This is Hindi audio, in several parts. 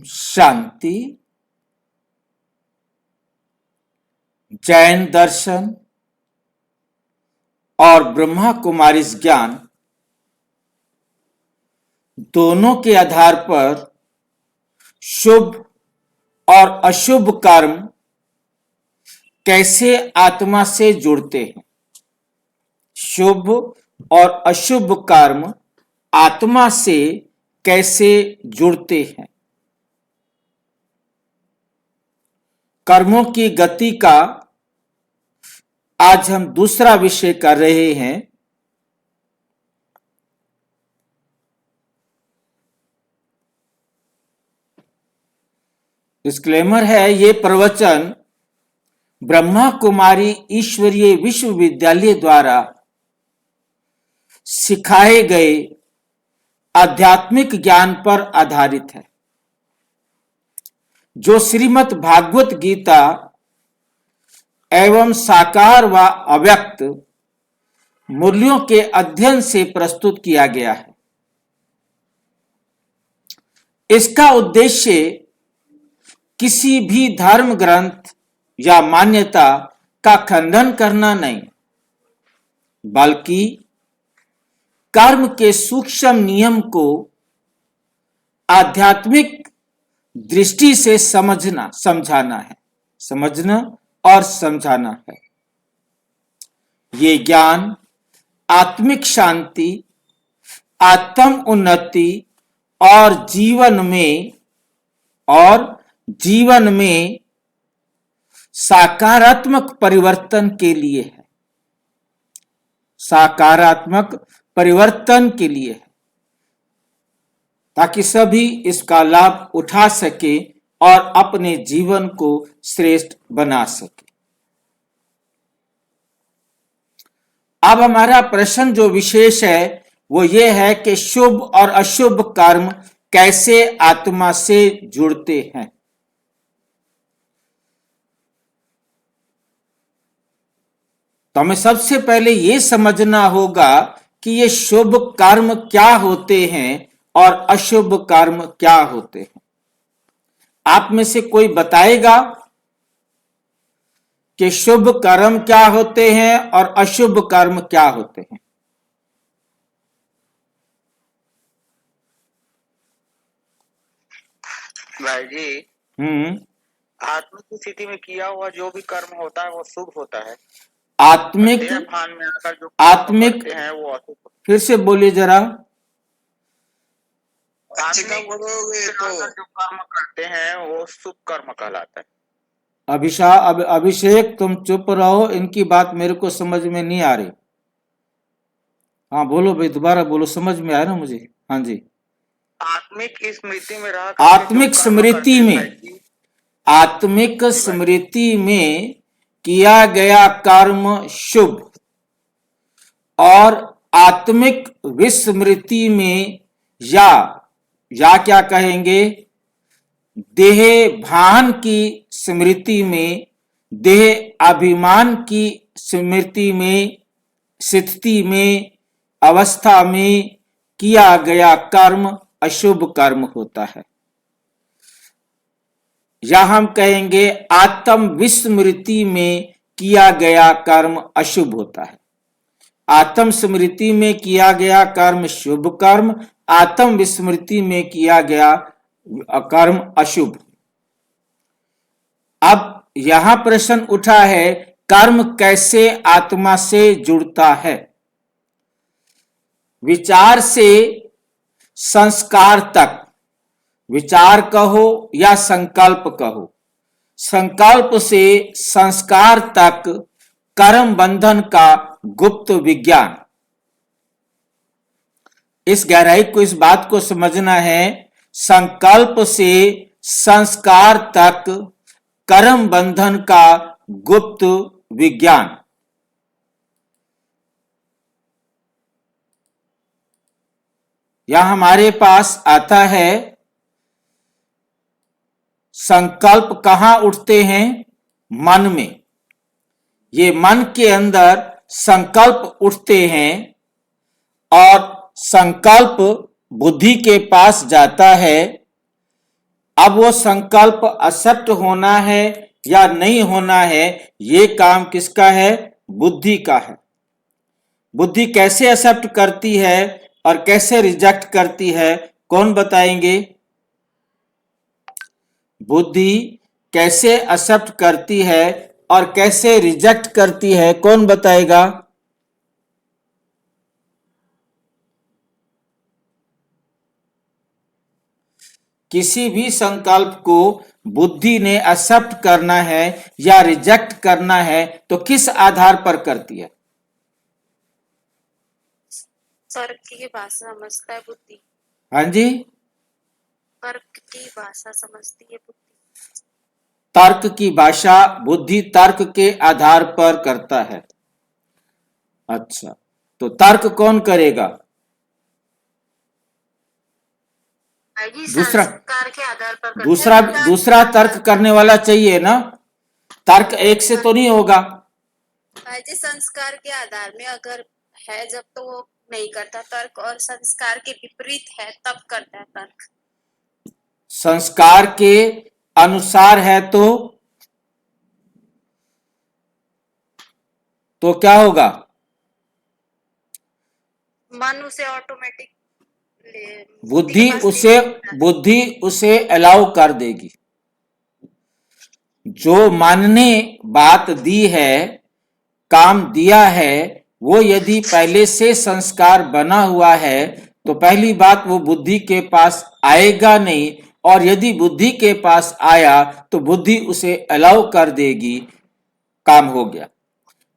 शांति, जैन दर्शन और ब्रह्मा कुमारी ज्ञान दोनों के आधार पर शुभ और अशुभ कर्म कैसे आत्मा से जुड़ते हैं। शुभ और अशुभ कर्म आत्मा से कैसे जुड़ते हैं। कर्मों की गति का आज हम दूसरा विषय कर रहे हैं। डिस्क्लेमर है, ये प्रवचन ब्रह्मा कुमारी ईश्वरीय विश्वविद्यालय द्वारा सिखाए गए आध्यात्मिक ज्ञान पर आधारित है, जो श्रीमद् भागवत गीता एवं साकार व अव्यक्त मूल्यों के अध्ययन से प्रस्तुत किया गया है। इसका उद्देश्य किसी भी धर्म ग्रंथ या मान्यता का खंडन करना नहीं, बल्कि कर्म के सूक्ष्म नियम को आध्यात्मिक दृष्टि से समझना और समझाना है। ये ज्ञान आत्मिक शांति, आत्म उन्नति और जीवन में सकारात्मक परिवर्तन के लिए है। सकारात्मक परिवर्तन के लिए है, ताकि सभी इसका लाभ उठा सके और अपने जीवन को श्रेष्ठ बना सके। अब हमारा प्रश्न जो विशेष है वो ये है कि शुभ और अशुभ कर्म कैसे आत्मा से जुड़ते हैं। तो हमें सबसे पहले ये समझना होगा कि ये शुभ कर्म क्या होते हैं और अशुभ कर्म क्या होते हैं। आप में से कोई बताएगा कि शुभ कर्म क्या होते हैं और अशुभ कर्म क्या होते हैं। भाई जी, आत्मिक स्थिति में किया हुआ जो भी कर्म होता है वो शुभ होता है। आत्मिक में आकर जो आत्मिक है वो अशुभ। फिर से बोलिए जरा। आत्मिक जो कर्म करते हैं वो शुभ कर्म कहलाता है। अभिषेक तुम चुप रहो, इनकी बात मेरे को समझ में नहीं आ रही। हाँ बोलो भाई, दोबारा बोलो, समझ में आया ना मुझे। हाँ जी। आत्मिक स्मृति में रह आत्मिक स्मृति में किया गया कर्म शुभ, और आत्मिक विस्मृति में या क्या कहेंगे, देह भान की स्मृति में, देह अभिमान की स्मृति में, स्थिति में, अवस्था में किया गया कर्म अशुभ कर्म होता है। या हम कहेंगे आत्म विस्मृति में किया गया कर्म अशुभ होता है। आत्म स्मृति में किया गया कर्म शुभ कर्म, आत्म विस्मृति में किया गया कर्म अशुभ। अब यहां प्रश्न उठा है, कर्म कैसे आत्मा से जुड़ता है। विचार से संस्कार तक, विचार कहो या संकल्प कहो, संकल्प से संस्कार तक कर्म बंधन का गुप्त विज्ञान। इस गहराई को, इस बात को समझना है। संकल्प से संस्कार तक कर्म बंधन का गुप्त विज्ञान। यह हमारे पास आता है, संकल्प कहां उठते हैं? मन में। ये मन के अंदर संकल्प उठते हैं और संकल्प बुद्धि के पास जाता है अब वो संकल्प एक्सेप्ट होना है या नहीं होना है, ये काम किसका है? बुद्धि का है। बुद्धि कैसे एक्सेप्ट करती है और कैसे रिजेक्ट करती है, कौन बताएंगे? बुद्धि कैसे एक्सेप्ट करती है और कैसे रिजेक्ट करती है, कौन बताएगा? किसी भी संकल्प को बुद्धि ने एक्सेप्ट करना है या रिजेक्ट करना है तो किस आधार पर करती है? तर्क की भाषा समझता है बुद्धि। हाँ जी, तर्क की भाषा समझती है बुद्धि। तर्क की भाषा बुद्धि तर्क के आधार पर करता है। अच्छा, तो तर्क कौन करेगा? दूसरा संस्कार के आधार पर करते दूसरा हैं। दूसरा तर्क करने वाला चाहिए ना, तर्क एक से तो नहीं होगा। जी संस्कार के आधार में अगर है जब तो वो नहीं करता तर्क, और संस्कार के विपरीत है तब करता है तर्क। संस्कार के अनुसार है तो क्या होगा? मन उसे ऑटोमेटिक बुद्धि उसे अलाउ कर देगी। जो मन ने बात दी है, काम दिया है, वो यदि पहले से संस्कार बना हुआ है तो पहली बात वो बुद्धि के पास आएगा नहीं, और यदि बुद्धि के पास आया तो बुद्धि उसे अलाउ कर देगी, काम हो गया।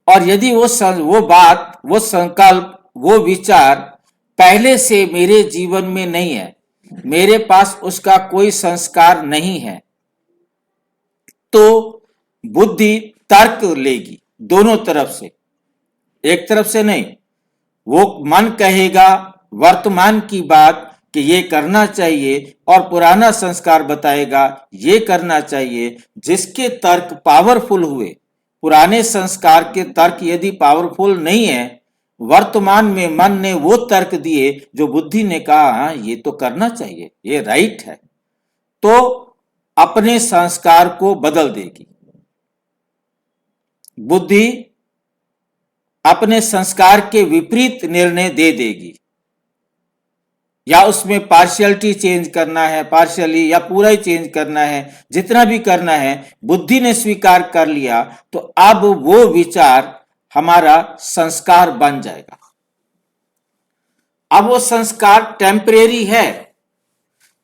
और यदि वो बात, वो संकल्प, वो विचार पहले से मेरे जीवन में नहीं है, मेरे पास उसका कोई संस्कार नहीं है, तो बुद्धि तर्क लेगी दोनों तरफ से, एक तरफ से नहीं। वो मन कहेगा वर्तमान की बात कि ये करना चाहिए, और पुराना संस्कार बताएगा ये करना चाहिए। जिसके तर्क पावरफुल हुए, पुराने संस्कार के तर्क यदि पावरफुल नहीं है, वर्तमान में मन ने वो तर्क दिए जो बुद्धि ने कहा हाँ ये तो करना चाहिए, ये राइट है, तो अपने संस्कार को बदल देगी। बुद्धि अपने संस्कार के विपरीत निर्णय दे देगी, या उसमें पार्शियलिटी चेंज करना है, पार्शियली या पूरा ही चेंज करना है, जितना भी करना है बुद्धि ने स्वीकार कर लिया, तो अब वो विचार हमारा संस्कार बन जाएगा। अब वो संस्कार टेम्परेरी है,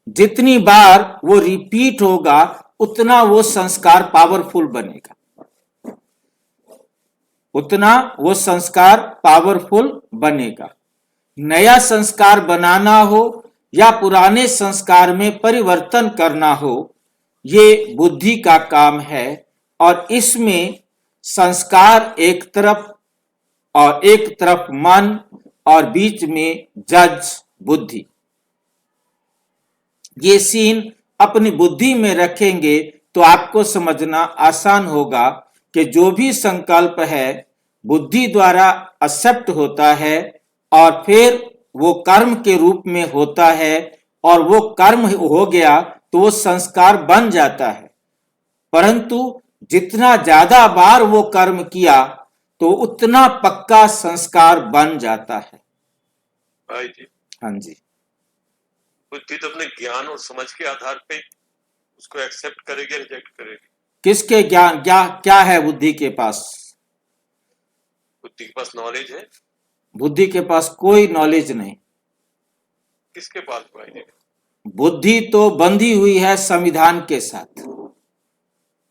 जितनी बार वो रिपीट होगा उतना वो संस्कार पावरफुल बनेगा, उतना वो संस्कार पावरफुल बनेगा। नया संस्कार बनाना हो या पुराने संस्कार में परिवर्तन करना हो, ये बुद्धि का काम है। और इसमें संस्कार एक तरफ और एक तरफ मन, और बीच में जज बुद्धि। ये सीन अपनी बुद्धि में रखेंगे तो आपको समझना आसान होगा कि जो भी संकल्प है बुद्धि द्वारा एक्सेप्ट होता है, और फिर वो कर्म के रूप में होता है, और वो कर्म हो गया तो वो संस्कार बन जाता है। परंतु जितना ज्यादा बार वो कर्म किया तो उतना पक्का संस्कार बन जाता है। भाई जी, हाँ जी, बुद्धि तो अपने ज्ञान और समझ के आधार पे उसको एक्सेप्ट करेगी, रिजेक्ट करेगी। किसके ज्ञान, क्या है बुद्धि के पास? बुद्धि के पास नॉलेज है? बुद्धि के पास कोई नॉलेज नहीं। किसके पास भाई जी? बुद्धि तो बंधी हुई है संविधान के साथ।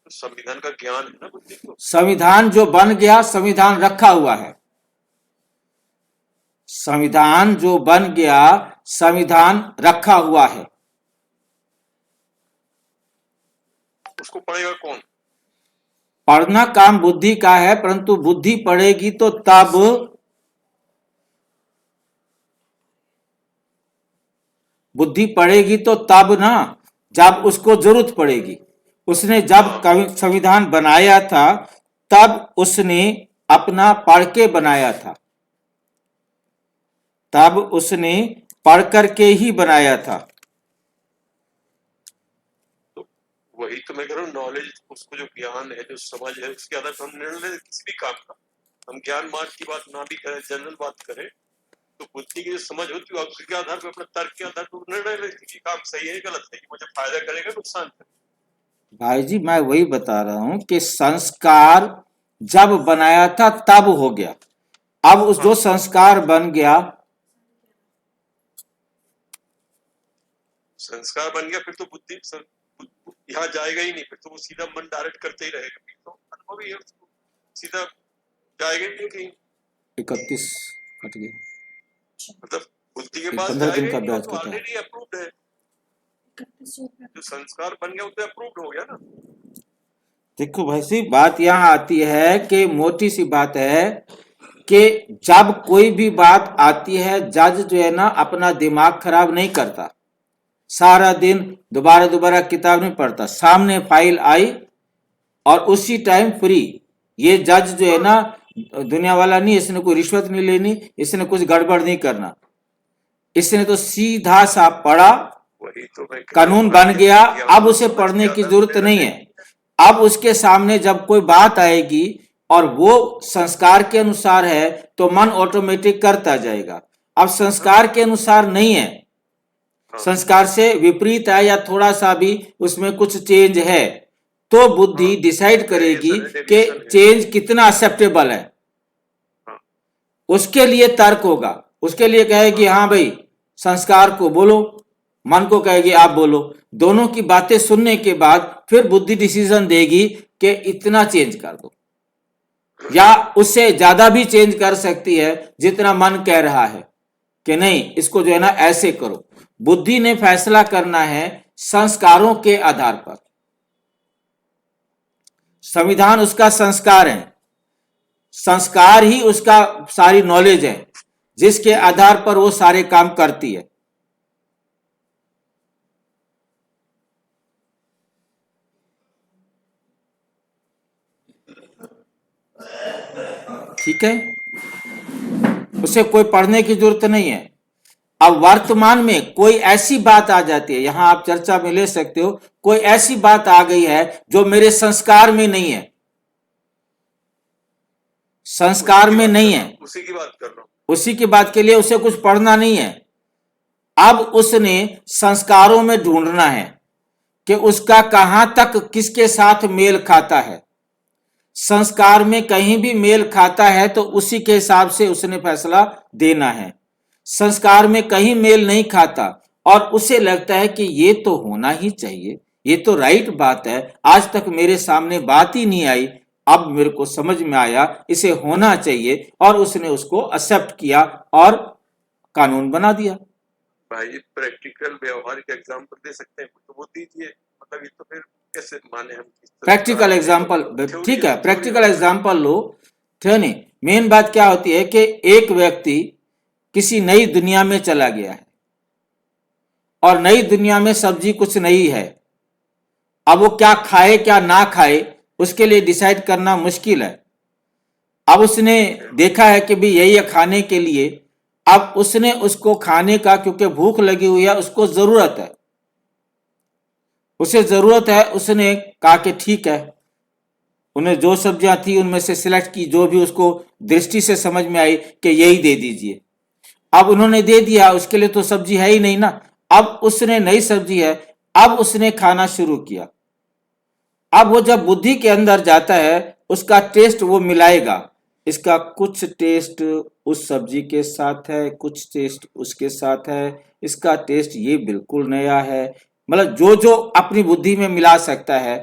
तो संविधान का ज्ञान है ना बुद्धि को। संविधान जो बन गया, संविधान रखा हुआ है। संविधान जो बन गया, संविधान रखा हुआ है। उसको पढ़ेगा कौन? पढ़ना काम बुद्धि का है, परंतु बुद्धि पढ़ेगी तो तब, बुद्धि पढ़ेगी तो तब ना, जब उसको जरूरत पड़ेगी। उसने जब संविधान बनाया था तब उसने अपना पढ़ के बनाया था, तब उसने पढ़ करके ही बनाया था। वही तो मैं कह रहा हूँ, नॉलेज, उसको जो ज्ञान है, जो समझ है, उसके आधार पर हम निर्णय लें किसी भी काम का। हम ज्ञान मार्ग की बात ना भी करें, जनरल बात करें, तो बुद्धि की जो समझ होती है उसके आधार पर, अपने तर्क के आधार पर निर्णय लेते कि काम सही है गलत है, कि मुझे फायदा करेगा नुकसान करेगा। भाई जी मैं वही बता रहा हूं कि संस्कार जब बनाया था तब हो गया। अब उस जो संस्कार बन गया, संस्कार बन गया, फिर तो बुद्धि यहाँ जाएगा ही नहीं, फिर तो वो सीधा मन डायरेक्ट करते ही रहेगा, फिर तो अनुभव ही है उसको, सीधा जाएगा ही नहीं कहीं। 31 कट गई, मतलब बुद्धि के पास 15 दिन जाएगा का ही नहीं, वो ब्याज तो कटा है। ऑलरेडी अप्रूव्ड है। जो संस्कार बन गया वो तो अप्रूव्ड हो गया ना। देखो भाई सी बात यहाँ आती है कि मोटी सी बात है कि जब कोई भी बात आती है, जज जो है ना अपना दिमाग खराब नहीं करता, सारा दिन दोबारा दोबारा किताब नहीं पढ़ता, सामने फाइल आई और उसी टाइम फ्री। ये जज जो है ना दुनिया वाला नहीं, इसने कोई रिश्वत नहीं लेनी, इसने कुछ गड़बड़ नहीं करना, इसने तो सीधा सा पढ़ा, वही तो मैं कानून बन गया, अब उसे पढ़ने की जरूरत नहीं है। अब उसके सामने जब कोई बात आएगी और वो संस्कार के अनुसार है तो मन ऑटोमेटिक करता जाएगा। अब संस्कार के अनुसार नहीं है, संस्कार से विपरीत है या थोड़ा सा भी उसमें कुछ चेंज है, तो बुद्धि डिसाइड करेगी कि चेंज कितना एक्सेप्टेबल है। उसके लिए तर्क होगा, उसके लिए कहेगी हाँ भाई संस्कार को बोलो, मन को कहेगी आप बोलो। दोनों की बातें सुनने के बाद फिर बुद्धि डिसीजन देगी कि इतना चेंज कर दो, या उससे ज्यादा भी चेंज कर सकती है जितना मन कह रहा है कि नहीं इसको जो है ना ऐसे करो। बुद्धि ने फैसला करना है संस्कारों के आधार पर। संविधान उसका संस्कार है, संस्कार ही उसका सारी नॉलेज है जिसके आधार पर वो सारे काम करती है। ठीक है, उसे कोई पढ़ने की जरूरत नहीं है। अब वर्तमान में कोई ऐसी बात आ जाती है, यहां आप चर्चा में ले सकते हो, कोई ऐसी बात आ गई है जो मेरे संस्कार में नहीं है, संस्कार में नहीं है, उसी की बात कर रहा हूं। उसी की बात के लिए उसे कुछ पढ़ना नहीं है। अब उसने संस्कारों में ढूंढना है कि उसका कहां तक किसके साथ मेल खाता है। संस्कार में कहीं भी मेल खाता है तो उसी के हिसाब से उसने फैसला देना है। संस्कार में कहीं मेल नहीं खाता और उसे लगता है कि ये तो होना ही चाहिए, ये तो राइट बात है, आज तक मेरे सामने बात ही नहीं आई, अब मेरे को समझ में आया इसे होना चाहिए, और उसने उसको एक्सेप्ट किया और कानून बना दिया। भाई प्रैक्टिकल व्यवहारिक एग्जांपल दे सकते हैं तो वो दीजिए, मतलब ये तो फिर कैसे माने हम। प्रैक्टिकल एग्जांपल ठीक है, प्रैक्टिकल एग्जांपल लो, ठीक नहीं। मेन बात क्या होती है कि एक व्यक्ति किसी नई दुनिया में चला गया है और नई दुनिया में सब्जी कुछ नहीं है, अब वो क्या खाए क्या ना खाए उसके लिए डिसाइड करना मुश्किल है। अब उसने देखा है कि भी यही है खाने के लिए, अब उसने उसको खाने का, क्योंकि भूख लगी हुई है, उसको जरूरत है, उसे जरूरत है, उसने कहा कि ठीक है, उन्हें जो सब्जियां थी उनमें से सिलेक्ट की, जो भी उसको दृष्टि से समझ में आई कि यही दे दीजिए। अब उन्होंने दे दिया, उसके लिए तो सब्जी है ही नहीं ना, अब उसने नई सब्जी है, अब उसने खाना शुरू किया। अब वो जब बुद्धि के अंदर जाता है उसका टेस्ट वो मिलाएगा, इसका कुछ टेस्ट उस सब्जी के साथ है, कुछ टेस्ट उसके साथ है, इसका टेस्ट ये बिल्कुल नया है, मतलब जो जो अपनी बुद्धि में मिला सकता है,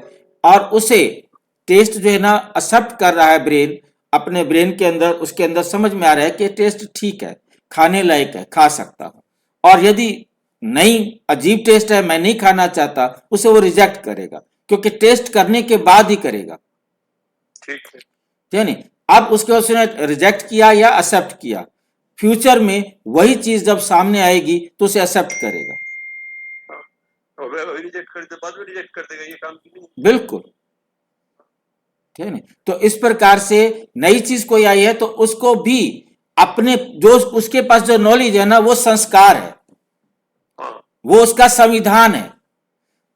और उसे टेस्ट जो है ना एक्सेप्ट कर रहा है ब्रेन, अपने ब्रेन के अंदर, उसके अंदर समझ में आ रहा है कि टेस्ट ठीक है, खाने लायक है, खा सकता हूं। और यदि नहीं अजीब टेस्ट है, मैं नहीं खाना चाहता, उसे वो रिजेक्ट करेगा, क्योंकि टेस्ट करने के बाद ही करेगा। ठीक है, ठीक नहीं। अब उसके उसने रिजेक्ट किया या एक्सेप्ट किया, फ्यूचर में वही चीज जब सामने आएगी तो उसे एक्सेप्ट करेगा। और रिजेक्ट कर दे, बाद में रिजेक्ट कर देगा, ये काम की नहीं। बिल्कुल, ठीक है ना। तो इस प्रकार से नई चीज कोई आई है तो उसको भी अपने जो उसके पास जो नॉलेज है ना वो संस्कार है, वो उसका संविधान है,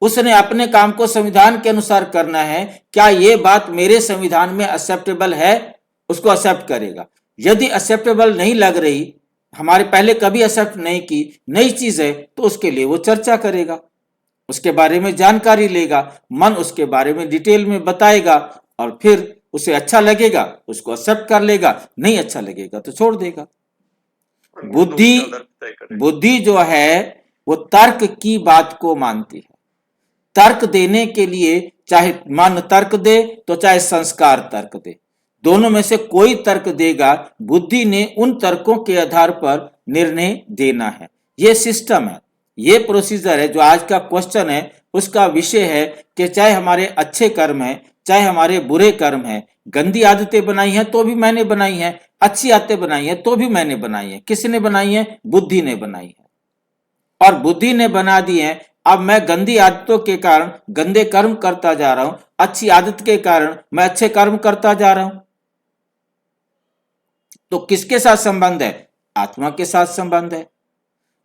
उसने अपने काम को संविधान के अनुसार करना है। क्या ये बात मेरे संविधान में एक्सेप्टेबल है, उसको एक्सेप्ट करेगा। यदि एक्सेप्टेबल नहीं लग रही, हमारे पहले कभी एक्सेप्ट नहीं की, नई चीज है, तो उसके लिए वो चर्चा करेगा, उसके बारे में जानकारी लेगा, मन उसके बारे में डिटेल में बताएगा, और फिर उसे अच्छा लगेगा उसको एक्सेप्ट कर लेगा, नहीं अच्छा लगेगा तो छोड़ देगा। बुद्धि जो है वो तर्क की बात को मानती है। तर्क देने के लिए चाहे मन तर्क दे तो चाहे संस्कार तर्क दे, दोनों में से कोई तर्क देगा, बुद्धि ने उन तर्कों के आधार पर निर्णय देना है। ये सिस्टम है, ये प्रोसीजर है। जो आज का क्वेश्चन है उसका विषय है कि चाहे हमारे अच्छे कर्म है, चाहे हमारे बुरे कर्म है, गंदी आदतें बनाई हैं तो भी मैंने बनाई हैं, अच्छी आदतें बनाई हैं तो भी मैंने बनाई हैं। किसने बनाई है? बुद्धि ने बनाई है, और बुद्धि ने बना दी है। अब मैं गंदी आदतों के कारण गंदे कर्म करता जा रहा हूं, अच्छी आदत के कारण मैं अच्छे कर्म करता जा रहा हूं। तो किसके साथ संबंध है? आत्मा के साथ संबंध है।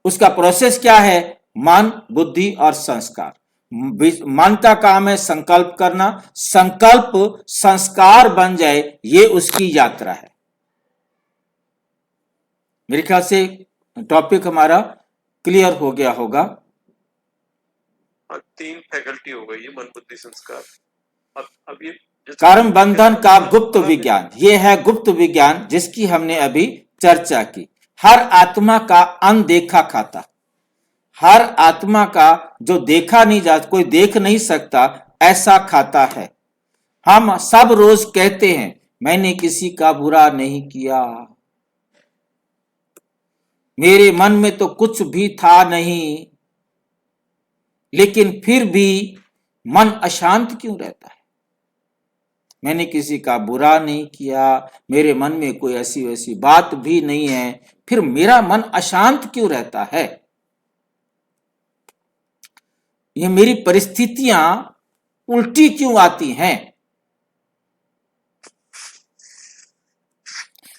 उसका प्रोसेस क्या है? मन, बुद्धि और संस्कार। मन का काम है संकल्प करना, संकल्प संस्कार बन जाए, ये उसकी यात्रा है। मेरे ख्याल से टॉपिक हमारा क्लियर हो गया होगा। 3 फैकल्टी हो गई है, मन, बुद्धि, संस्कार। अब ये कर्म बंधन का गुप्त विज्ञान, ये है गुप्त विज्ञान जिसकी हमने अभी चर्चा की। हर आत्मा का अनदेखा खाता, हर आत्मा का जो देखा नहीं जा, कोई देख नहीं सकता ऐसा खाता है। हम सब रोज कहते हैं मैंने किसी का बुरा नहीं किया, मेरे मन में तो कुछ भी था नहीं, लेकिन फिर भी मन अशांत क्यों रहता है? मैंने किसी का बुरा नहीं किया, मेरे मन में कोई ऐसी वैसी बात भी नहीं है, फिर मेरा मन अशांत क्यों रहता है? ये मेरी परिस्थितियां उल्टी क्यों आती हैं?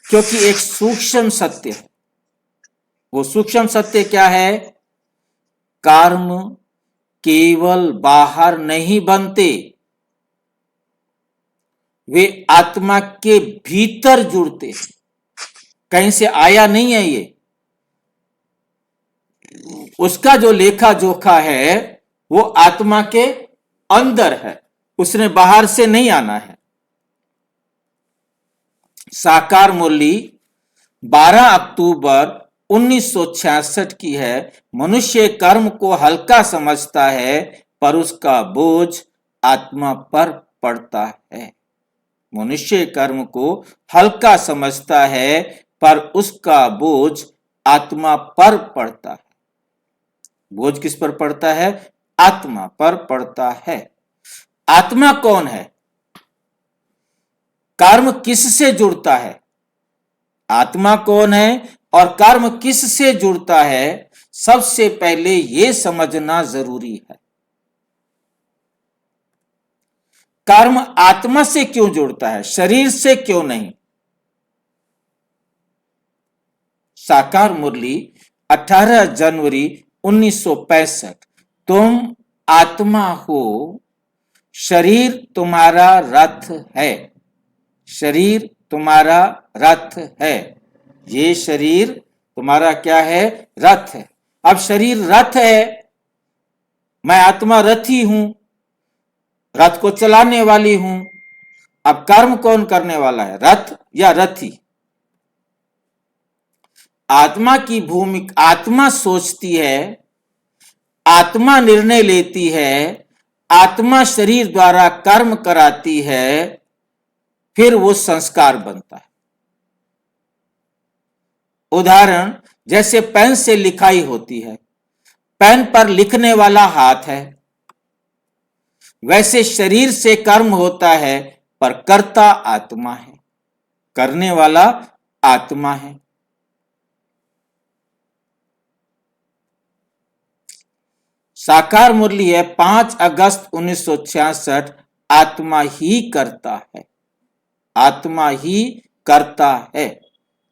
क्योंकि एक सूक्ष्म सत्य है। वो सूक्ष्म सत्य क्या है? कर्म केवल बाहर नहीं बनते, वे आत्मा के भीतर जुड़ते हैं। कहीं से आया नहीं है ये, उसका जो लेखा जोखा है वो आत्मा के अंदर है, उसने बाहर से नहीं आना है। साकार मुरली 12 अक्टूबर 1966 की है। मनुष्य कर्म को हल्का समझता है पर उसका बोझ आत्मा पर पड़ता है। मनुष्य कर्म को हल्का समझता है पर उसका बोझ आत्मा पर पड़ता है। बोझ किस पर पड़ता है? आत्मा पर पड़ता है। आत्मा कौन है? कर्म किससे जुड़ता है? आत्मा कौन है और कर्म किससे जुड़ता है? सबसे पहले यह समझना जरूरी है। कर्म आत्मा से क्यों जुड़ता है, शरीर से क्यों नहीं? साकार मुरली 18 जनवरी 1965। तुम आत्मा हो, शरीर तुम्हारा रथ है, शरीर तुम्हारा रथ है। ये शरीर तुम्हारा क्या है? रथ है। अब शरीर रथ है, मैं आत्मा रथी हूं, रथ को चलाने वाली हूं। अब कर्म कौन करने वाला है, रथ या रथी? आत्मा की भूमिका, आत्मा सोचती है, आत्मा निर्णय लेती है, आत्मा शरीर द्वारा कर्म कराती है, फिर वो संस्कार बनता है। उदाहरण, जैसे पेन से लिखाई होती है, पेन पर लिखने वाला हाथ है, वैसे शरीर से कर्म होता है पर कर्ता आत्मा है, करने वाला आत्मा है। साकार मुरली है 5 अगस्त 1966। आत्मा ही करता है, आत्मा ही करता है।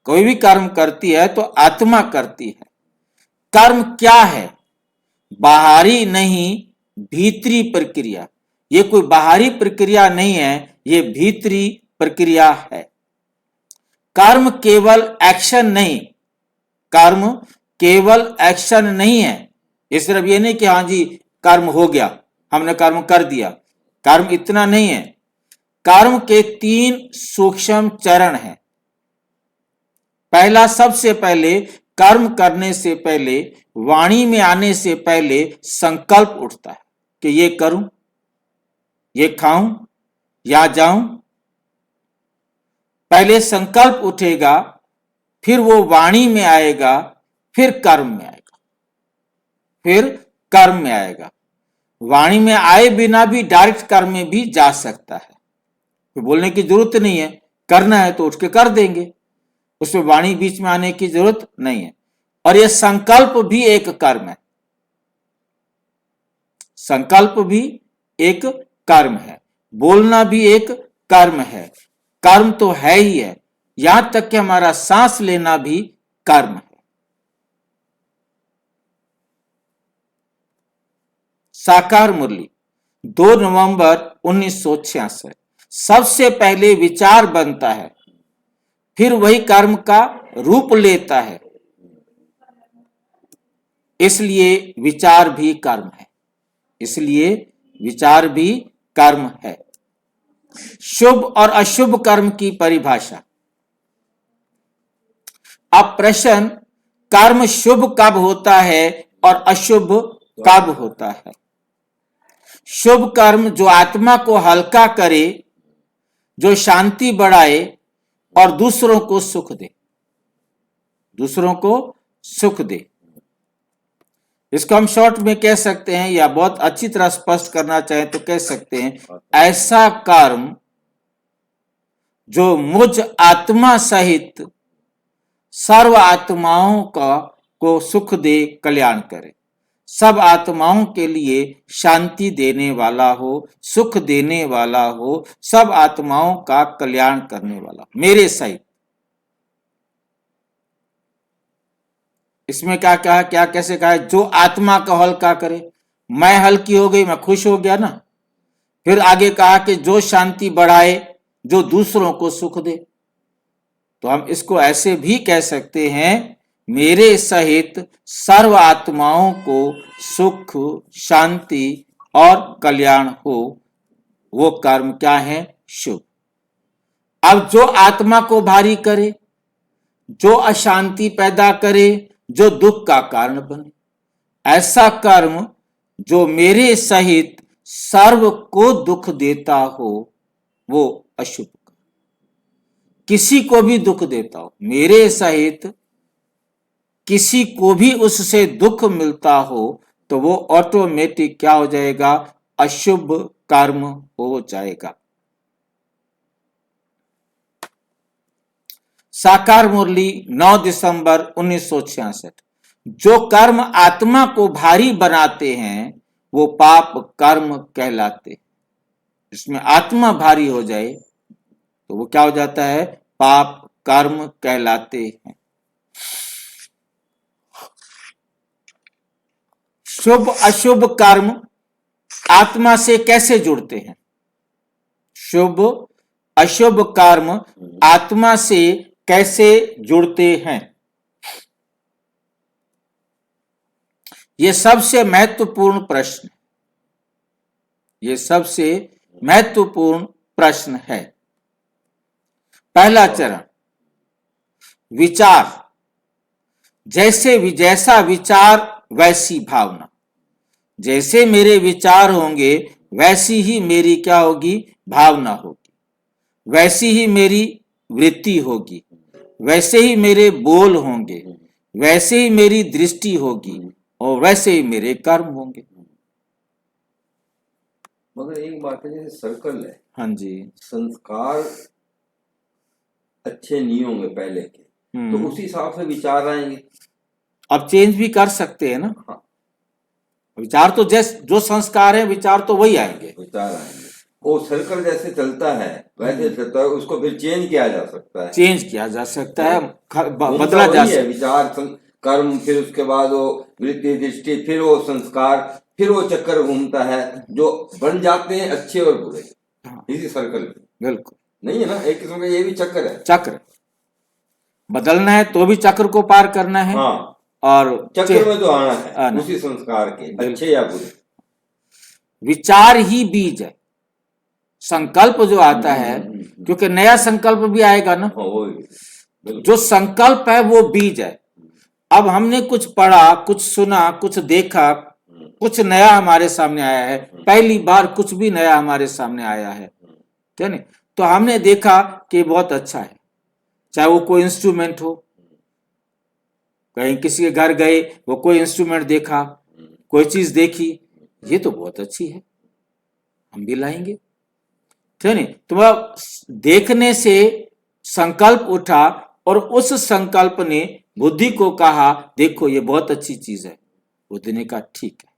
कोई भी कर्म करती है तो आत्मा करती है। कर्म क्या है? बाहरी नहीं, भीतरी प्रक्रिया, ये कोई बाहरी प्रक्रिया नहीं है, ये भीतरी प्रक्रिया है। कर्म केवल एक्शन नहीं, कर्म केवल एक्शन नहीं है। ये सिर्फ ये नहीं कि हाँ जी कर्म हो गया, हमने कर्म कर दिया, कर्म इतना नहीं है। कर्म के 3 सूक्ष्म चरण हैं। पहला, सबसे पहले कर्म करने से पहले, वाणी में आने से पहले संकल्प उठता है कि ये करूं, ये खाऊं, या जाऊं। पहले संकल्प उठेगा, फिर वो वाणी में आएगा, फिर कर्म में आएगा, फिर कर्म में आएगा। वाणी में आए बिना भी डायरेक्ट कर्म में भी जा सकता है, तो बोलने की जरूरत नहीं है, करना है तो उठ के कर देंगे, उसमें वाणी बीच में आने की जरूरत नहीं है। और यह संकल्प भी एक कर्म है, संकल्प भी एक कर्म है, बोलना भी एक कर्म है। कर्म तो है ही है, यहां तक कि हमारा सांस लेना भी कर्म है। साकार मुरली 2 नवंबर 1966। सबसे पहले विचार बनता है, फिर वही कर्म का रूप लेता है, इसलिए विचार भी कर्म है, इसलिए विचार भी कर्म है। शुभ और अशुभ कर्म की परिभाषा। अब प्रश्न, कर्म शुभ कब होता है और अशुभ कब होता है? शुभ कर्म जो आत्मा को हल्का करे, जो शांति बढ़ाए और दूसरों को सुख दे, दूसरों को सुख दे। इसको हम शॉर्ट में कह सकते हैं, या बहुत अच्छी तरह स्पष्ट करना चाहें तो कह सकते हैं, ऐसा कर्म जो मुझ आत्मा सहित सर्व आत्माओं को सुख दे, कल्याण करे, सब आत्माओं के लिए शांति देने वाला हो, सुख देने वाला हो, सब आत्माओं का कल्याण करने वाला, मेरे सहित। इसमें क्या कहा, क्या कैसे कहा? जो आत्मा का हल्का करे, मैं हल्की हो गई, मैं खुश हो गया ना। फिर आगे कहा कि जो शांति बढ़ाए, जो दूसरों को सुख दे। तो हम इसको ऐसे भी कह सकते हैं, मेरे सहित सर्व आत्माओं को सुख, शांति और कल्याण हो, वो कर्म क्या है? शुभ। अब जो आत्मा को भारी करे, जो अशांति पैदा करे, जो दुख का कारण बने, ऐसा कर्म जो मेरे सहित सर्व को दुख देता हो, वो अशुभ। किसी को भी दुख देता हो, मेरे सहित किसी को भी उससे दुख मिलता हो, तो वो ऑटोमेटिक क्या हो जाएगा? अशुभ कर्म हो जाएगा। साकार मुरली 9 दिसंबर 1966। जो कर्म आत्मा को भारी बनाते हैं वो पाप कर्म कहलाते। इसमें आत्मा भारी हो जाए तो वो क्या हो जाता है? पाप कर्म कहलाते हैं। शुभ अशुभ कर्म आत्मा से कैसे जुड़ते हैं? शुभ अशुभ कर्म आत्मा से कैसे जुड़ते हैं? ये सबसे महत्वपूर्ण प्रश्न, ये सबसे महत्वपूर्ण प्रश्न है। पहला चरण, विचार। जैसा विचार वैसी भावना। जैसे मेरे विचार होंगे वैसी ही मेरी क्या होगी? भावना होगी। वैसी ही मेरी वृत्ति होगी, वैसे ही मेरे बोल होंगे, वैसे ही मेरी दृष्टि होगी और वैसे ही मेरे कर्म होंगे। मगर एक बात है, जैसे सर्कल है, हाँ जी, संस्कार अच्छे नहीं होंगे पहले के, तो उसी हिसाब से विचार आएंगे। अब चेंज भी कर सकते हैं ना। हाँ। विचार तो जो संस्कार है, विचार तो वही आएंगे, विचार आएंगे। वो सर्कल जैसे चलता है वैसे चलता है, उसको फिर चेंज किया जा सकता है। चेंज किया जा सकता है, बदला जा सकता है। विचार कर्म, फिर उसके बाद वो वृत्ति दृष्टि, फिर वो संस्कार, फिर वो चक्कर घूमता है, जो बन जाते हैं अच्छे और बुरे, हाँ। इसी सर्कल में। बिल्कुल नहीं है ना, एक किस्म का ये भी चक्कर है। चक्र बदलना है तो भी चक्र को पार करना है। हाँ, और चक्कर में तो आना है, आना। उसी संस्कार के, बिल्कुल। अच्छे या बुरे। विचार ही बीज है। संकल्प जो आता है, क्योंकि नया संकल्प भी आएगा ना, हाँ, वो भी। बिल्कुल। जो संकल्प है वो बीज है। अब हमने कुछ पढ़ा, कुछ सुना, कुछ देखा, कुछ नया हमारे सामने आया है, पहली बार कुछ भी नया हमारे सामने आया है, ठीक है नहीं? तो हमने देखा कि बहुत अच्छा है, चाहे वो कोई इंस्ट्रूमेंट हो, कहीं किसी के घर गए, वो कोई इंस्ट्रूमेंट देखा, कोई चीज देखी, ये तो बहुत अच्छी है, हम भी लाएंगे, ठीक है नहीं? तो वह देखने से संकल्प उठा और उस संकल्प ने बुद्धि को कहा देखो ये बहुत अच्छी चीज है। बुद्धि ने कहा ठीक है,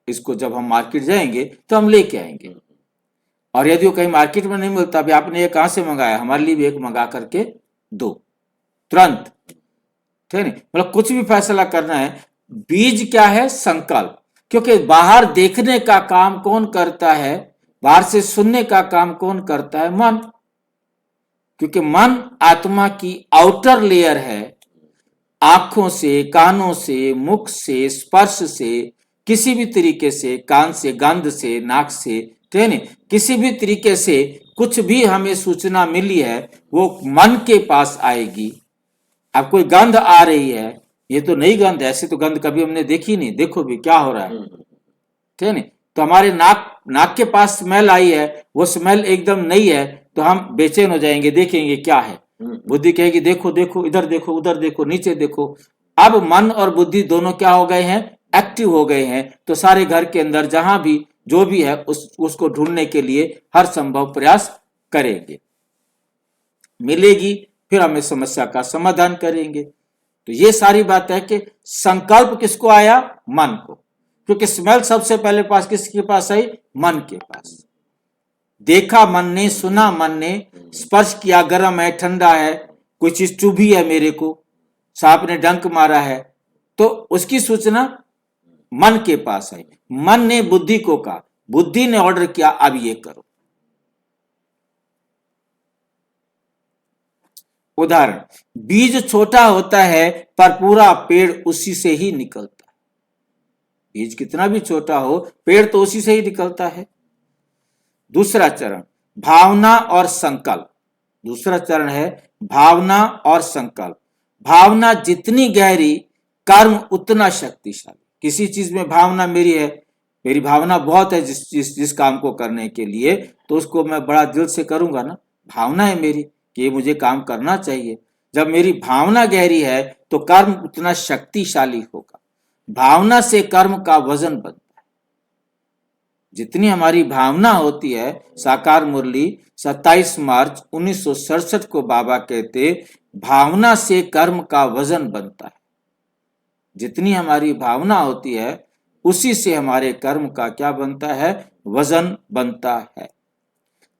इसको जब हम मार्केट जाएंगे तो हम लेके आएंगे, और यदि वो कहीं मार्केट में नहीं मिलता, अभी आपने ये कहां से मंगाया, हमारे लिए भी एक मंगा करके दो, तुरंत, ठीक है नहीं? मतलब कुछ भी फैसला करना है, बीज क्या है? संकल्प। क्योंकि बाहर देखने का काम कौन करता है, बाहर से सुनने का काम कौन करता है? मन। क्योंकि मन आत्मा की आउटर लेयर है, आंखों से, कानों से, मुख से, स्पर्श से, किसी भी तरीके से, कान से, गंध से, नाक से, ठीक है नहीं? किसी भी तरीके से कुछ भी हमें सूचना मिली है वो मन के पास आएगी। अब कोई गंध आ रही है, ये तो नई गंध है, ऐसे तो गंध कभी हमने देखी नहीं, देखो भी क्या हो रहा है, ठीक है नहीं? तो हमारे नाक के पास स्मेल आई है, वो स्मेल एकदम नई है, तो हम बेचैन हो जाएंगे, देखेंगे क्या है। बुद्धि कहेगी देखो देखो, इधर देखो, उधर देखो, नीचे देखो। अब मन और बुद्धि दोनों क्या हो गए हैं? एक्टिव हो गए हैं। तो सारे घर के अंदर जहां भी जो भी है उसको ढूंढने के लिए हर संभव प्रयास करेंगे, मिलेगी, फिर हमें समस्या का समाधान करेंगे। तो ये सारी बात है कि संकल्प किसको आया? मन को। क्योंकि स्मेल सबसे पहले पास किसके पास आई? मन के पास। देखा मन ने, सुना मन ने, स्पर्श किया, गर्म है, ठंडा है, कोई चीज चुभी है मेरे को, सांप ने डंक मारा है, तो उसकी सूचना मन के पास आई। मन ने बुद्धि को कहा, बुद्धि ने ऑर्डर किया अब ये करो। उदाहरण, बीज छोटा होता है पर पूरा पेड़ उसी से ही निकलता है। बीज कितना भी छोटा हो, पेड़ तो उसी से ही निकलता है। दूसरा चरण, भावना और संकल्प। दूसरा चरण है भावना और संकल्प। भावना जितनी गहरी, कर्म उतना शक्तिशाली। किसी चीज में भावना मेरी है, मेरी भावना बहुत है जिस काम को करने के लिए, तो उसको मैं बड़ा दिल से करूंगा ना, भावना है मेरी कि मुझे काम करना चाहिए। जब मेरी भावना गहरी है तो कर्म उतना शक्तिशाली होगा। भावना से कर्म का वजन बनता है। जितनी हमारी भावना होती है, साकार मुरली 27 मार्च 1967 को बाबा कहते, भावना से कर्म का वजन बनता है। जितनी हमारी भावना होती है उसी से हमारे कर्म का क्या बनता है? वजन बनता है।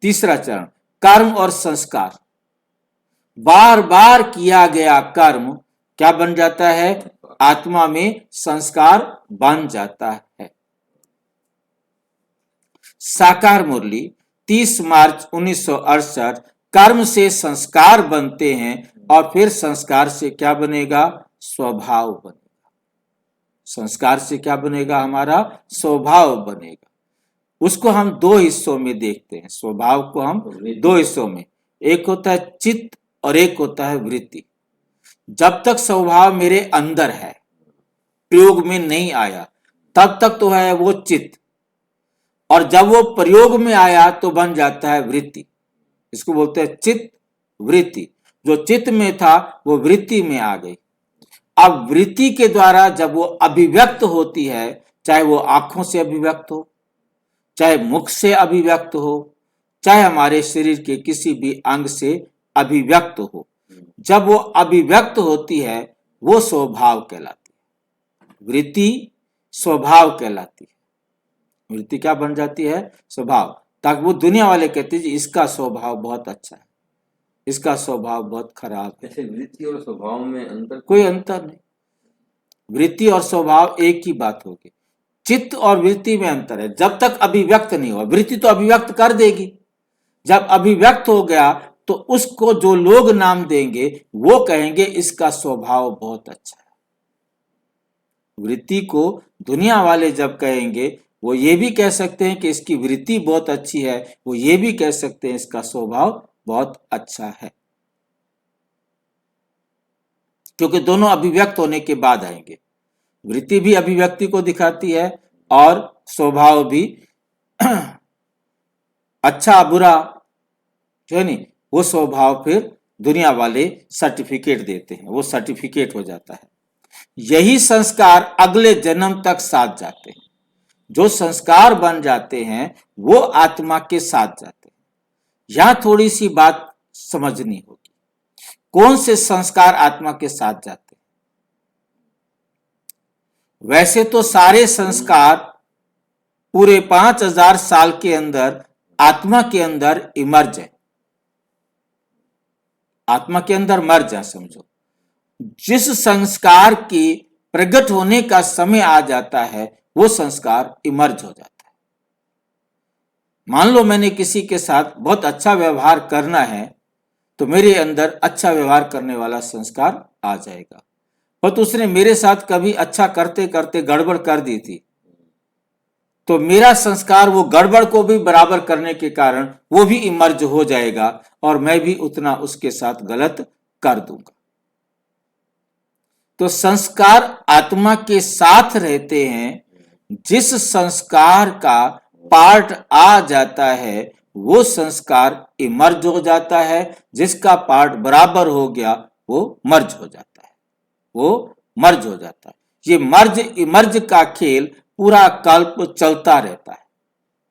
तीसरा चरण, कर्म और संस्कार। बार बार किया गया कर्म क्या बन जाता है? आत्मा में संस्कार बन जाता है। साकार मुरली 30 मार्च 1968, कर्म से संस्कार बनते हैं और फिर संस्कार से क्या बनेगा? स्वभाव बनेगा। संस्कार से क्या बनेगा? हमारा स्वभाव बनेगा। उसको हम दो हिस्सों में देखते हैं। स्वभाव को हम दो हिस्सों में, एक होता है चित्त और एक होता है वृत्ति। जब तक स्वभाव मेरे अंदर है, प्रयोग में नहीं आया, तब तक तो है वो चित्त, और जब वो प्रयोग में आया तो बन जाता है वृत्ति। इसको बोलते हैं चित्त वृत्ति। जो चित्त में था वो वृत्ति में आ गई। अब वृत्ति के द्वारा जब वो अभिव्यक्त होती है, चाहे वो आंखों से अभिव्यक्त हो, चाहे मुख से अभिव्यक्त हो, चाहे हमारे शरीर के किसी भी अंग से अभिव्यक्त हो, जब वो अभिव्यक्त होती है वो स्वभाव कहलाती है। वृत्ति स्वभाव कहलाती है। वृत्ति क्या बन जाती है? स्वभाव। ताकि वो दुनिया वाले कहते हैं इसका स्वभाव बहुत अच्छा है, इसका स्वभाव बहुत खराब है। ऐसे वृत्ति और स्वभाव में अंतर? कोई अंतर नहीं। वृत्ति और स्वभाव एक ही बात होगी। चित्त और वृत्ति में अंतर है। जब तक अभिव्यक्त नहीं हुआ, वृत्ति तो अभिव्यक्त कर देगी। जब अभिव्यक्त हो गया तो उसको जो लोग नाम देंगे वो कहेंगे इसका स्वभाव बहुत अच्छा है। वृत्ति को दुनिया वाले जब कहेंगे वो ये भी कह सकते हैं कि इसकी वृत्ति बहुत अच्छी है, वो ये भी कह सकते हैं इसका स्वभाव बहुत अच्छा है, क्योंकि दोनों अभिव्यक्त होने के बाद आएंगे। वृत्ति भी अभिव्यक्ति को दिखाती है और स्वभाव भी अच्छा बुरा जो है नहीं, वो स्वभाव फिर दुनिया वाले सर्टिफिकेट देते हैं, वो सर्टिफिकेट हो जाता है। यही संस्कार अगले जन्म तक साथ जाते हैं। जो संस्कार बन जाते हैं वो आत्मा के साथ जाते हैं। यहां थोड़ी सी बात समझनी होगी, कौन से संस्कार आत्मा के साथ जाते हैं। वैसे तो सारे संस्कार पूरे 5000 साल के अंदर आत्मा के अंदर इमर्ज है, आत्मा के अंदर मर्ज है समझो। जिस संस्कार के प्रकट होने का समय आ जाता है वो संस्कार इमर्ज हो जाता है। मान लो मैंने किसी के साथ बहुत अच्छा व्यवहार करना है तो मेरे अंदर अच्छा व्यवहार करने वाला संस्कार आ जाएगा, पर उसने मेरे साथ कभी अच्छा करते करते गड़बड़ कर दी थी तो मेरा संस्कार वो गड़बड़ को भी बराबर करने के कारण वो भी इमर्ज हो जाएगा और मैं भी उतना उसके साथ गलत कर दूंगा। तो संस्कार आत्मा के साथ रहते हैं। जिस संस्कार का पार्ट आ जाता है वो संस्कार इमर्ज हो जाता है, जिसका पार्ट बराबर हो गया वो मर्ज हो जाता है, वो मर्ज हो जाता है। ये मर्ज इमर्ज का खेल पूरा कल्प चलता रहता है,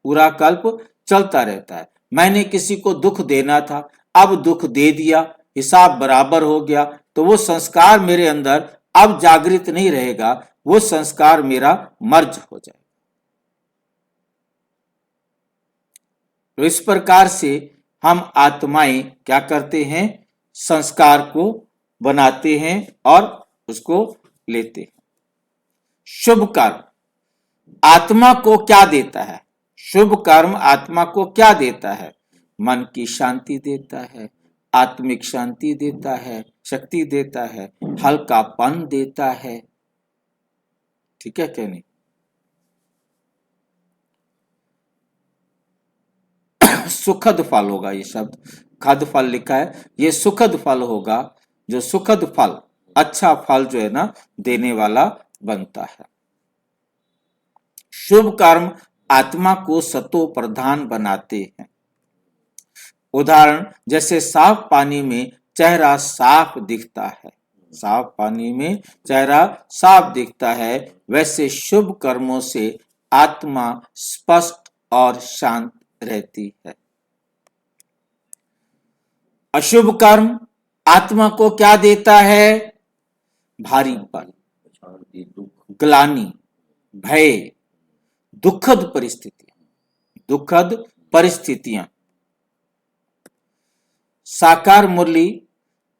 पूरा कल्प चलता रहता है। मैंने किसी को दुख देना था, अब दुख दे दिया, हिसाब बराबर हो गया, तो वो संस्कार मेरे अंदर अब जागृत नहीं रहेगा, वो संस्कार मेरा मर्ज हो जाएगा। तो इस प्रकार से हम आत्माएं क्या करते हैं, संस्कार को बनाते हैं और उसको लेते हैं। शुभ कर्म आत्मा को क्या देता है? शुभ कर्म आत्मा को क्या देता है? मन की शांति देता है, आत्मिक शांति देता है, शक्ति देता है, हल्कापन देता है। ठीक है क्या नहीं? सुखद फल होगा, ये शब्द खद फल लिखा है, ये सुखद फल होगा। जो सुखद फल, अच्छा फल जो है ना देने वाला बनता है। शुभ कर्म आत्मा को सतो प्रधान बनाते हैं। उदाहरण जैसे साफ पानी में चेहरा साफ दिखता है, साफ पानी में चेहरा साफ दिखता है, वैसे शुभ कर्मों से आत्मा स्पष्ट और शांत रहती है। अशुभ कर्म आत्मा को क्या देता है? भारीपन, ग्लानि, भय, दुखद परिस्थितियां। साकार मुरली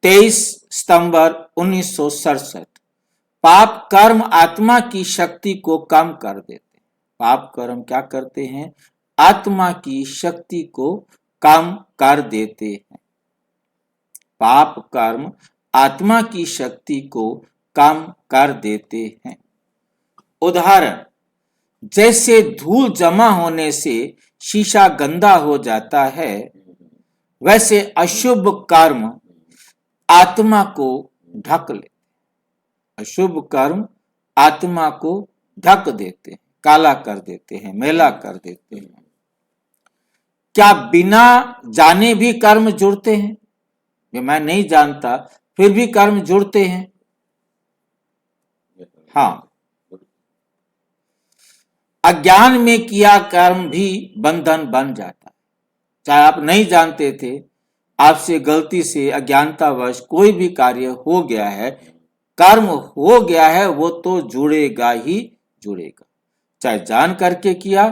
23 सितंबर 1967। पाप कर्म आत्मा की शक्ति को कम कर देते हैं। पाप कर्म क्या करते हैं? आत्मा की शक्ति को कम कर देते हैं। पाप कर्म आत्मा की शक्ति को कम कर देते हैं। उदाहरण जैसे धूल जमा होने से शीशा गंदा हो जाता है, वैसे अशुभ कर्म आत्मा को ढक लेते। अशुभ कर्म आत्मा को ढक देते हैं, काला कर देते हैं, मैला कर देते हैं। क्या बिना जाने भी कर्म जुड़ते हैं? ये मैं नहीं जानता फिर भी कर्म जुड़ते हैं। हाँ, अज्ञान में किया कर्म भी बंधन बन जाता है। चाहे आप नहीं जानते थे, आपसे गलती से अज्ञानतावश कोई भी कार्य हो गया है, कर्म हो गया है, वो तो जुड़ेगा ही जुड़ेगा, चाहे जान करके किया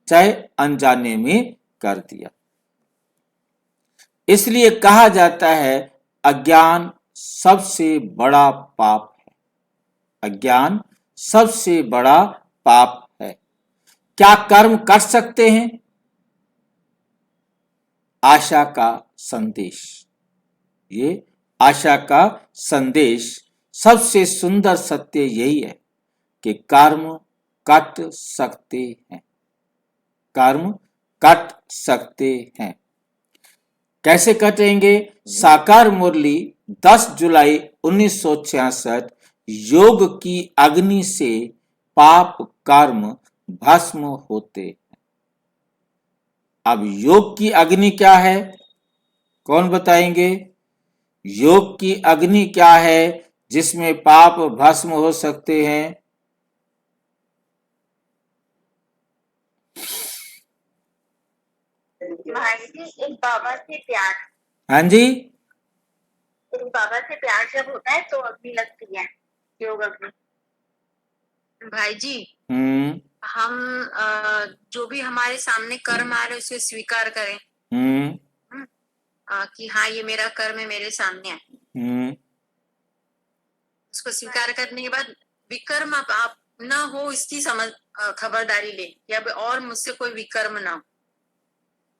चाहे अनजाने में कर दिया। इसलिए कहा जाता है अज्ञान सबसे बड़ा पाप है। अज्ञान सबसे बड़ा पाप है। क्या कर्म कर सकते हैं? आशा का संदेश। ये आशा का संदेश, सबसे सुंदर सत्य यही है कि कर्म कट सकते हैं, कर्म कट सकते हैं। कैसे कटेंगे? साकार मुरली 10 जुलाई 1966। योग की अग्नि से पाप कर्म भस्म होते हैं। अब योग की अग्नि क्या है? कौन बताएंगे? योग की अग्नि क्या है जिसमें पाप भस्म हो सकते हैं? भाई जी, एक बाबा से प्यार, हाँ जी, एक बाबा से प्यार जब होता है तो अग्नि लगती है, योग अग्नि। भाई जी, हम जो भी हमारे सामने कर्म आ रहे उसे स्वीकार करें कि हाँ ये मेरा कर्म है, मेरे सामने है। उसको स्वीकार करने के बाद विकर्म आप ना हो इसकी खबरदारी ले कि अब और मुझसे कोई विकर्म ना हो,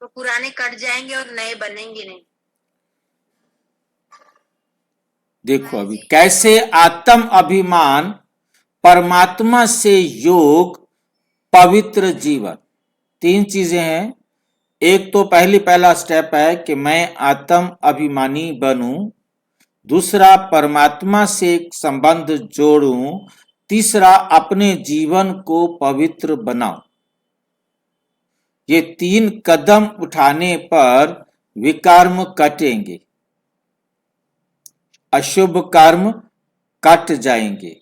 तो पुराने कट जाएंगे और नए बनेंगे नहीं। देखो अभी कैसे आत्म अभिमान, परमात्मा से योग, पवित्र जीवन, तीन चीजें हैं। एक तो पहला स्टेप है कि मैं आत्म अभिमानी बनूं, दूसरा परमात्मा से संबंध जोड़ूं, तीसरा अपने जीवन को पवित्र बनाऊं। ये 3 कदम उठाने पर विकर्म कटेंगे, अशुभ कर्म कट जाएंगे।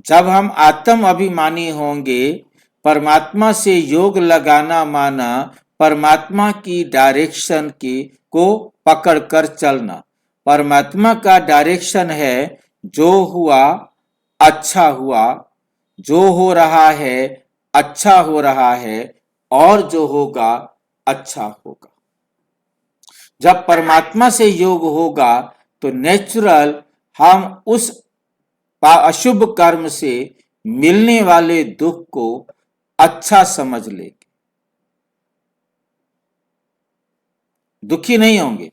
जब हम आत्म अभिमानी होंगे, परमात्मा से योग लगाना माना परमात्मा की डायरेक्शन को पकड़कर चलना। परमात्मा का डायरेक्शन है जो हुआ अच्छा हुआ, जो हो रहा है अच्छा हो रहा है, और जो होगा अच्छा होगा। जब परमात्मा से योग होगा तो नेचुरल हम उस अशुभ कर्म से मिलने वाले दुख को अच्छा समझ लेंगे, दुखी नहीं होंगे।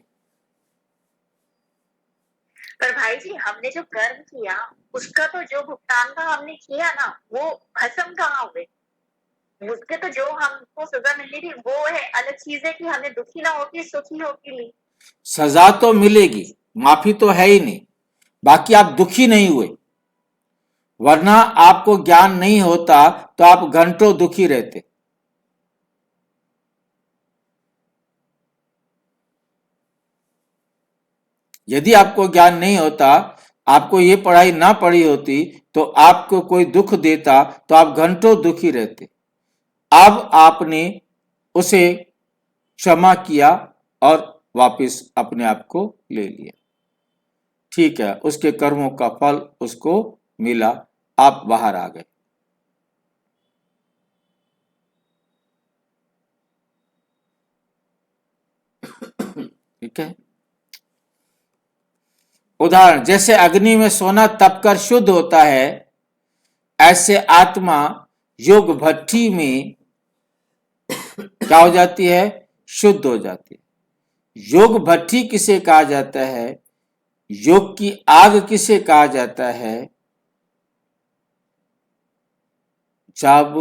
पर भाई जी, हमने जो कर्म किया उसका तो जो भुगतान का हमने किया ना, वो भस्म कहाँ हुए? उसके तो जो हमको सजा मिली थी वो है अलग चीज है कि हमें दुखी ना होगी सुखी होगी ली। सजा तो मिलेगी, माफी तो है ही नहीं, बाकी आप दुखी नहीं हुए। वरना आपको ज्ञान नहीं होता तो आप घंटों दुखी रहते। यदि आपको ज्ञान नहीं होता, आपको ये पढ़ाई ना पढ़ी होती तो आपको कोई दुख देता तो आप घंटों दुखी रहते। अब आपने उसे क्षमा किया और वापस अपने आप को ले लिया, ठीक है, उसके कर्मों का फल उसको मिला, आप बाहर आ गए। ठीक है। उदाहरण, जैसे अग्नि में सोना तपकर शुद्ध होता है, ऐसे आत्मा योग भट्टी में क्या हो जाती है? शुद्ध हो जाती है। योग भट्टी किसे कहा जाता है? योग की आग किसे कहा जाता है? जब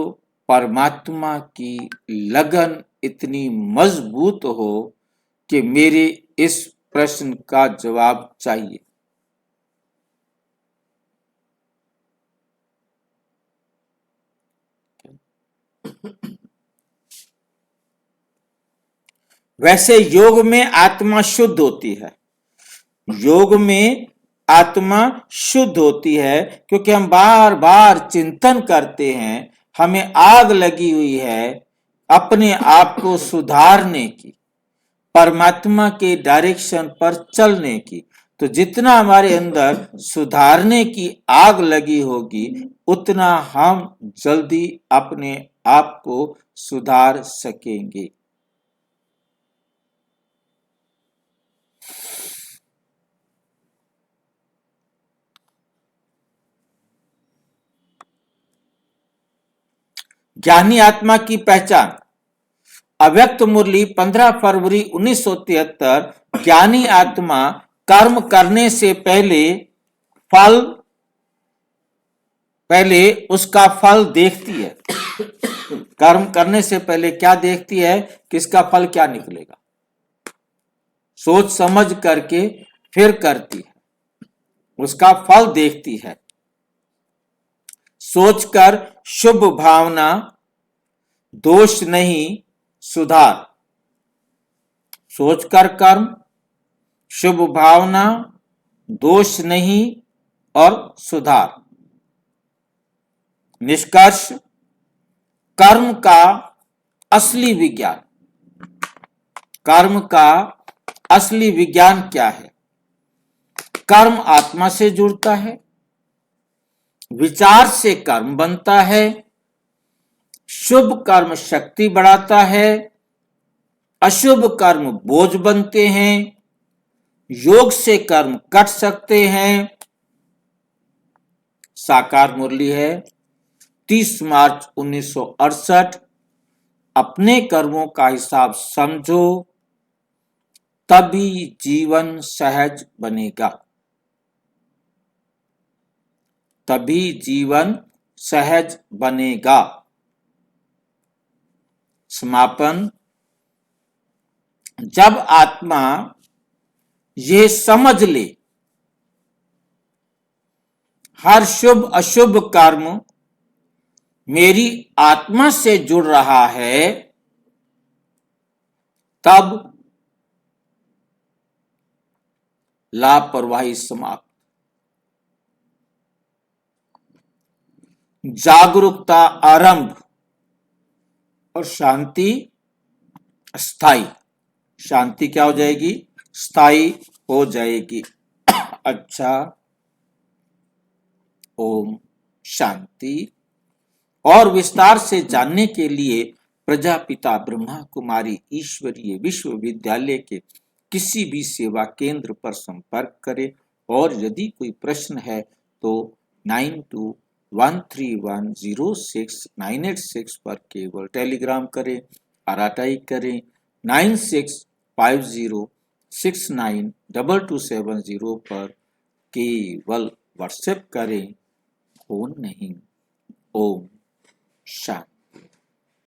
परमात्मा की लगन इतनी मजबूत हो कि मेरे इस प्रश्न का जवाब चाहिए। वैसे योग में आत्मा शुद्ध होती है, योग में आत्मा शुद्ध होती है क्योंकि हम बार बार चिंतन करते हैं, हमें आग लगी हुई है अपने आप को सुधारने की, परमात्मा के डायरेक्शन पर चलने की। तो जितना हमारे अंदर सुधारने की आग लगी होगी, उतना हम जल्दी अपने आप को सुधार सकेंगे। ज्ञानी आत्मा की पहचान। अव्यक्त मुरली 15 फरवरी 1973। ज्ञानी आत्मा कर्म करने से पहले उसका फल देखती है। कर्म करने से पहले क्या देखती है कि इसका फल क्या निकलेगा, सोच समझ करके फिर करती है, उसका फल देखती है। सोचकर शुभ भावना, दोष नहीं सुधार। सोचकर कर्म, शुभ भावना, दोष नहीं और सुधार। निष्कर्ष, कर्म का असली विज्ञान। कर्म का असली विज्ञान क्या है? कर्म आत्मा से जुड़ता है, विचार से कर्म बनता है, शुभ कर्म शक्ति बढ़ाता है, अशुभ कर्म बोझ बनते हैं, योग से कर्म कट सकते हैं। साकार मुरली है 30 मार्च 1968। अपने कर्मों का हिसाब समझो, तभी जीवन सहज बनेगा। तभी जीवन सहज बनेगा। समापन। जब आत्मा ये समझ ले हर शुभ अशुभ कर्म मेरी आत्मा से जुड़ रहा है, तब लापरवाही समाप्त। जागरूकता आरंभ और शांति स्थायी। शांति क्या हो जाएगी? स्थायी हो जाएगी। अच्छा, ओम शांति। और विस्तार से जानने के लिए प्रजापिता ब्रह्मा कुमारी ईश्वरीय विश्वविद्यालय के किसी भी सेवा केंद्र पर संपर्क करें। और यदि कोई प्रश्न है तो 9213106986 पर केवल टेलीग्राम करें, आरटीआई करें 9650692270 पर केवल व्हाट्सएप करें, फोन नहीं। ओम शांति।